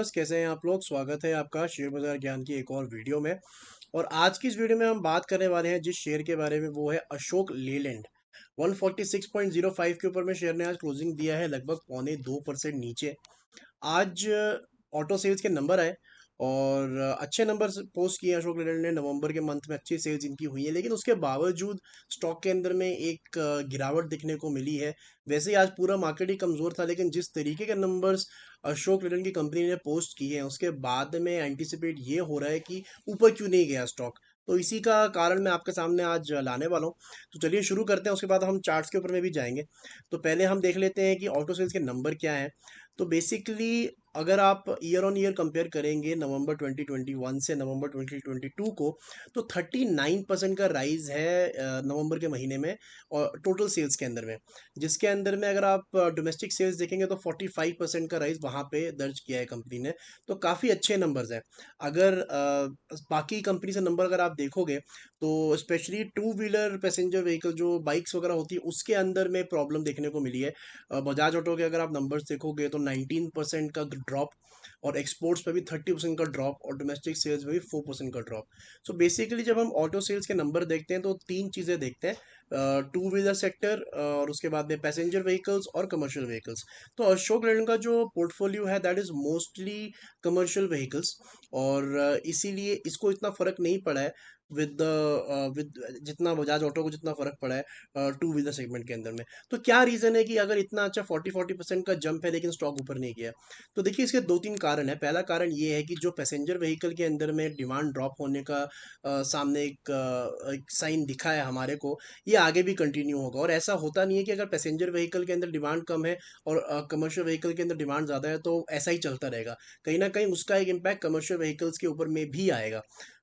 Viewers, कैसे हैं आप लोग। स्वागत है आपका शेयर बाजार ज्ञान की एक और वीडियो में। और आज की इस वीडियो में हम बात करने वाले हैं जिस शेयर के बारे में, वो है अशोक लेलैंड। 146.05 के ऊपर में शेयर ने आज क्लोजिंग दिया है, लगभग 0.2% नीचे। आज ऑटो सेल्स के नंबर आए और अच्छे नंबर पोस्ट किए अशोक लेलैंड ने। नवंबर के मंथ में अच्छी सेल्स इनकी हुई है, लेकिन उसके बावजूद स्टॉक के अंदर में एक गिरावट दिखने को मिली है। वैसे ही आज पूरा मार्केट ही कमज़ोर था, लेकिन जिस तरीके के नंबर्स अशोक लेलैंड की कंपनी ने पोस्ट किए हैं, उसके बाद में एंटिसिपेट ये हो रहा है कि ऊपर क्यों नहीं गया स्टॉक। तो इसी का कारण मैं आपके सामने आज लाने वाला हूँ। तो चलिए शुरू करते हैं, उसके बाद हम चार्ट्स के ऊपर में भी जाएंगे। तो पहले हम देख लेते हैं कि ऑटो सेल्स के नंबर क्या हैं। तो बेसिकली अगर आप ईयर ऑन ईयर कंपेयर करेंगे नवंबर 2021 से नवंबर 2022 को, तो 39% का राइज है नवंबर के महीने में और टोटल सेल्स के अंदर में। जिसके अंदर में अगर आप डोमेस्टिक सेल्स देखेंगे तो 45% का राइज वहाँ पे दर्ज किया है कंपनी ने। तो काफ़ी अच्छे नंबर्स हैं। अगर बाकी कंपनी से नंबर अगर आप देखोगे, तो specially two wheeler passenger vehicle जो बाइक्स वगैरह होती है, उसके अंदर में प्रॉब्लम देखने को मिली है। बजाज ऑटो के अगर आप नंबर्स देखोगे तो 19% का ड्रॉप, और एक्सपोर्ट्स पे भी 30% का ड्रॉप, और डोमेस्टिक सेल्स में भी 4% का ड्रॉप। सो बेसिकली जब हम ऑटो सेल्स के नंबर देखते हैं तो तीन चीज़ें देखते हैं, टू व्हीलर सेक्टर और उसके बाद में पैसेंजर व्हीकल्स और कमर्शियल व्हीकल्स। तो अशोक लेलैंड का जो पोर्टफोलियो है that is mostly commercial vehicles, और इसीलिए इसको इतना फ़र्क नहीं पड़ा है विद जितना बजाज ऑटो को जितना फ़र्क पड़ा है टू व्हीलर सेगमेंट के अंदर में। तो क्या रीज़न है कि अगर इतना अच्छा 40% का जंप है लेकिन स्टॉक ऊपर नहीं गया। तो देखिए, इसके दो तीन कारण है। पहला कारण ये है कि जो पैसेंजर व्हीकल के अंदर में डिमांड ड्रॉप होने का सामने एक साइन दिखा है हमारे को, ये आगे भी कंटिन्यू होगा। और ऐसा होता नहीं है कि अगर पैसेंजर व्हीकल के अंदर डिमांड कम है और कमर्शियल व्हीकल के अंदर डिमांड ज़्यादा है तो ऐसा ही चलता रहेगा। कहीं ना कहीं उसका एक इम्पैक्ट कमर्शियल व्हीकल्स के ऊपर में भी आएगा।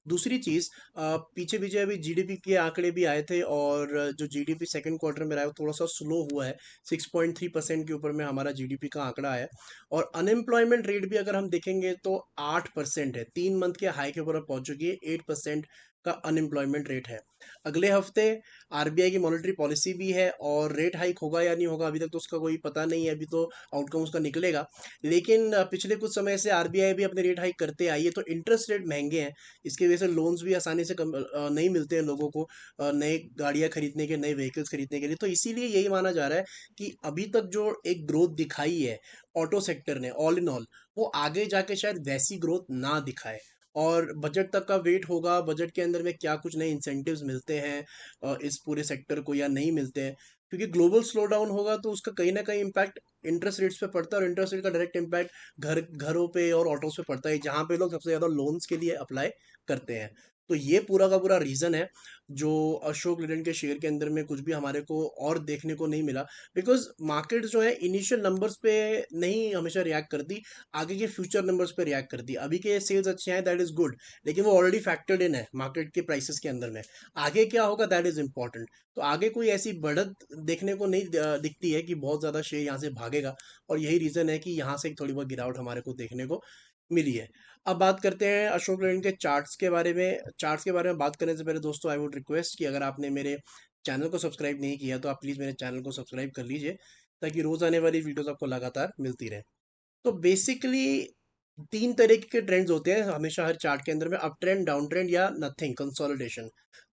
दूसरी चीज़, पीछे पीछे अभी जीडीपी के आंकड़े भी आए थे, और जो जीडीपी सेकंड क्वार्टर में रहा है वो थोड़ा सा स्लो हुआ है। 6.3% के ऊपर में हमारा जीडीपी का आंकड़ा है। और अनएम्प्लॉयमेंट रेट भी अगर हम देखेंगे तो 8% है, 3 मंथ के हाई के ऊपर पहुंच चुकी है। 8% का अनएम्प्लॉयमेंट रेट है। अगले हफ्ते आरबीआई की मॉनेटरी पॉलिसी भी है, और रेट हाइक होगा या नहीं होगा अभी तक तो उसका कोई पता नहीं है। अभी तो आउटकम उसका निकलेगा। लेकिन पिछले कुछ समय से आरबीआई भी अपने रेट हाइक करते आई है, तो इंटरेस्ट रेट महंगे हैं। इसकी वजह से लोन्स भी आसानी से नहीं मिलते हैं लोगों को नए गाड़ियां खरीदने के, नए व्हीकल्स खरीदने के लिए। तो इसीलिए यही माना जा रहा है कि अभी तक जो एक ग्रोथ दिखाई है ऑटो सेक्टर ने ऑल इन ऑल, वो आगे जाके शायद वैसी ग्रोथ ना दिखाए। और बजट तक का वेट होगा, बजट के अंदर में क्या कुछ नए इंसेंटिव्स मिलते हैं इस पूरे सेक्टर को या नहीं मिलते हैं। क्योंकि ग्लोबल स्लो डाउन होगा तो उसका कहीं ना कहीं इम्पैक्ट इंटरेस्ट रेट्स पे पड़ता है, और इंटरेस्ट रेट का डायरेक्ट इम्पैक्ट घरों पे और ऑटोस पे पड़ता है, जहाँ पे लोग सबसे ज़्यादा लोन्स के लिए अप्लाई करते हैं। तो ये पूरा का पूरा रीज़न है जो अशोक लेलैंड के शेयर के अंदर में कुछ भी हमारे को और देखने को नहीं मिला। बिकॉज मार्केट जो है इनिशियल नंबर्स पे नहीं हमेशा रिएक्ट करती, आगे के फ्यूचर नंबर्स पे रिएक्ट करती है। अभी के सेल्स अच्छे हैं, दैट इज गुड, लेकिन वो ऑलरेडी फैक्टर्ड इन है मार्केट के प्राइसेस के अंदर में। आगे क्या होगा दैट इज इंपॉर्टेंट। तो आगे कोई ऐसी बढ़त देखने को नहीं दिखती है कि बहुत ज़्यादा शेयर यहाँ से भागेगा, और यही रीज़न है कि यहाँ से एक थोड़ी बहुत गिरावट हमारे को देखने को मिली है। अब बात करते हैं अशोक लेलैंड के चार्ट्स के बारे में। चार्ट्स के बारे में बात करने से पहले दोस्तों, आई वुड रिक्वेस्ट कि अगर आपने मेरे चैनल को सब्सक्राइब नहीं किया तो आप प्लीज़ मेरे चैनल को सब्सक्राइब कर लीजिए, ताकि रोज़ आने वाली वीडियोस आपको लगातार मिलती रहे। तो बेसिकली तीन तरीके के ट्रेंड्स होते हैं हमेशा हर चार्ट के अंदर में, अप ट्रेंड, डाउन ट्रेंड या नथिंग, कंसोलिडेशन।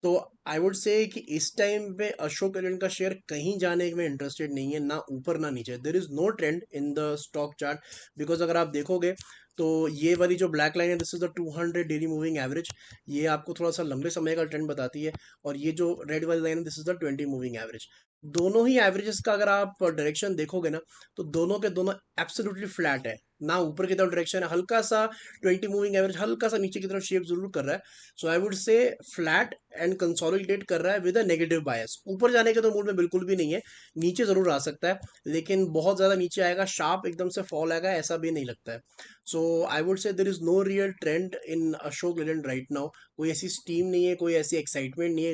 तो आई वुड से कि इस टाइम पे अशोक लेलैंड का शेयर कहीं जाने में इंटरेस्टेड नहीं है, ना ऊपर ना नीचे। There is no trend in the stock chart. Because अगर आप देखोगे तो ये वाली जो ब्लैक लाइन है, this is the 200 daily moving average. ये आपको थोड़ा सा लंबे समय का ट्रेंड बताती है। और ये जो रेड वाली लाइन है, this is the 20 moving average. दोनों ही एवरेजेस का अगर आप डायरेक्शन देखोगे ना, तो दोनों के दोनों एब्सोल्युटली फ्लैट है। ना ऊपर की तरफ डायरेक्शन है, हल्का सा 20 मूविंग एवरेज हल्का सा नीचे की तरफ शेप जरूर कर रहा है। So I would say flat and consolidate कर रहा है विद अ नेगेटिव बायस। ऊपर जाने के तो मूड में बिल्कुल भी नहीं है, नीचे जरूर आ सकता है, लेकिन बहुत ज़्यादा नीचे आएगा, शार्प एकदम से फॉल आएगा, ऐसा भी नहीं लगता है। So I would say there is no real trend in Ashok Leyland right now. कोई ऐसी स्टीम नहीं है, कोई ऐसी एक्साइटमेंट नहीं है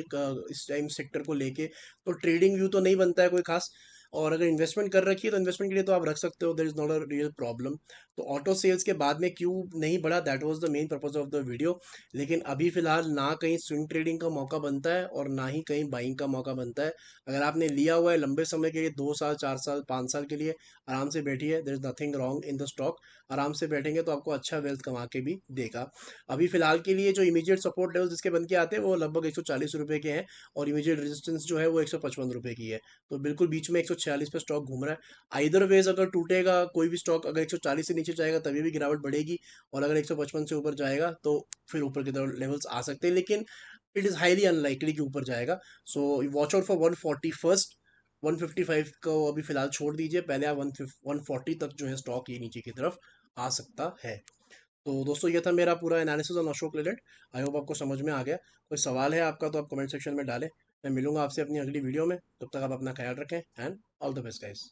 इस टाइम सेक्टर को लेके। तो ट्रेडिंग व्यू तो नहीं बनता है कोई खास। और अगर इन्वेस्टमेंट कर रखी है तो इन्वेस्टमेंट के लिए तो आप रख सकते हो, there is not a real problem. तो ऑटो सेल्स के बाद में क्यों नहीं बढ़ा, that was the main purpose of the video. लेकिन अभी फिलहाल ना कहीं स्विंग ट्रेडिंग का मौका बनता है और ना ही कहीं बाइंग का मौका बनता है। अगर आपने लिया हुआ है लंबे समय के लिए, 2 साल 4 साल 5 साल के लिए, आराम से बैठिए, there is nothing wrong in the stock. आराम से बैठेंगे तो आपको अच्छा वेल्थ कमा के भी देगा। अभी फिलहाल के लिए जो इमीडिएट सपोर्ट लेवल जिसके बन के आते हैं वो लगभग 140 रुपये के हैं, और इमीडिएट रेजिस्टेंस जो है वो 155 रुपये की है। तो बिल्कुल बीच में 146 पे स्टॉक घूम रहा है। आइदर वेज अगर टूटेगा कोई भी स्टॉक, अगर 140 से नीचे जाएगा तभी भी गिरावट बढ़ेगी, और अगर 155 से ऊपर जाएगा तो फिर ऊपर की तरफ लेवल्स आ सकते हैं, लेकिन इट इज़ हाईली अनलाइकली कि ऊपर जाएगा। So watch out for 140 first. 155 को अभी फिलहाल छोड़ दीजिए, पहले आप 140 तक जो है स्टॉक ये नीचे की तरफ आ सकता है। तो दोस्तों ये था मेरा पूरा analysis on Ashok Leyland. I hope आपको समझ में आ गया। कोई सवाल है आपका तो आप कमेंट सेक्शन में डालें। मैं मिलूंगा आपसे अपनी अगली वीडियो में, तब तक आप अपना ख्याल रखें and all the best guys.